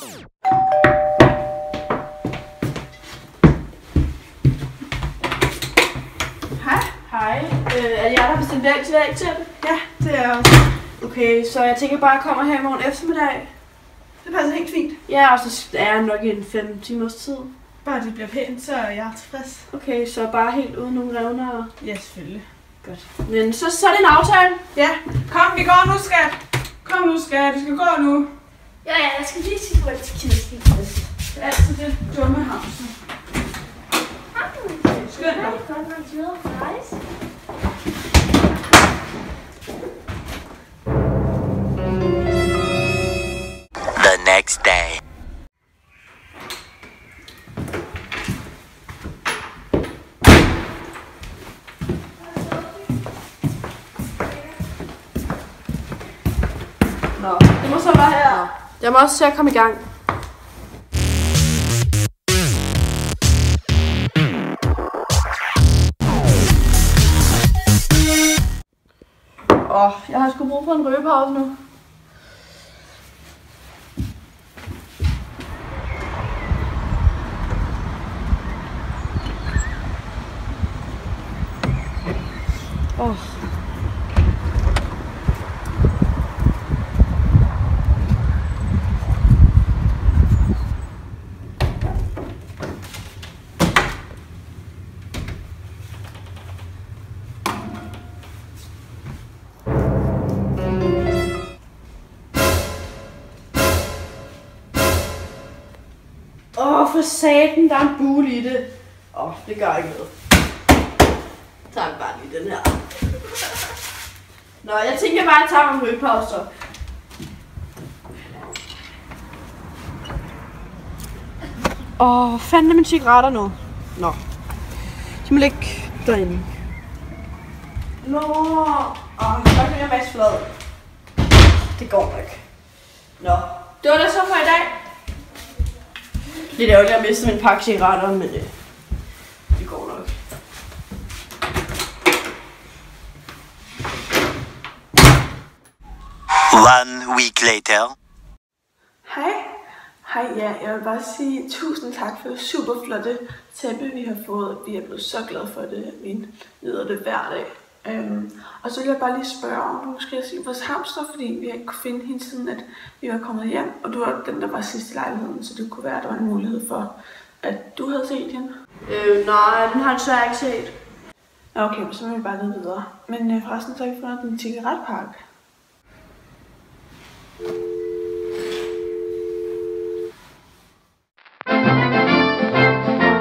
Hej. Er det jer, der har bestilt væg til det? Ja, det er også. Okay, så jeg tænker bare, at jeg kommer her i morgen eftermiddag. Det passer helt fint. Ja, og så er jeg nok i en 5 timers tid. Bare det bliver pænt, så er jeg tilfreds. Okay, så bare helt uden nogen revner? Ja, selvfølgelig. Godt. Men så er det en aftale? Ja. Kom, vi går nu, skat. Kom nu, skat. Vi skal gå nu. Ja, jeg skal lige sige farvel til Kirsten. Det er altid det dumme havsen. Skønt dig. The next day. Nå, det må så være her. Jeg må også se at komme i gang. Jeg har sgu brug for en rygepause nu. For satan, der er en bule i det. Det gør ikke noget. Så tager jeg bare lige den her. Nå, jeg tænker bare, at jeg tager en rygepause så. Hvor fanden er mine cigaretter nu? Nå. De må ligge derinde. Nå. Der kan jeg masse flad. Det går nok. Nå. Det var det så for i dag. Lidt ærgerligt at miste min pakke cigaretter, men det går nok. One week later. Hej. Hej, ja. Jeg vil bare sige tusind tak for det super flotte tæppe, vi har fået. Vi er blevet så glade for det. Vi nyder det hver dag. Og så vil jeg bare lige spørge, om du måske har set vores hamster, fordi vi ikke kunne finde hende siden, at vi var kommet hjem. Og du var den, der var sidst i lejligheden, så det kunne være, at der var en mulighed for, at du havde set hende. Nej, den har jeg desværre ikke set. Okay, så må vi bare lede videre. Men forresten så har vi fundet din cigaretpakke.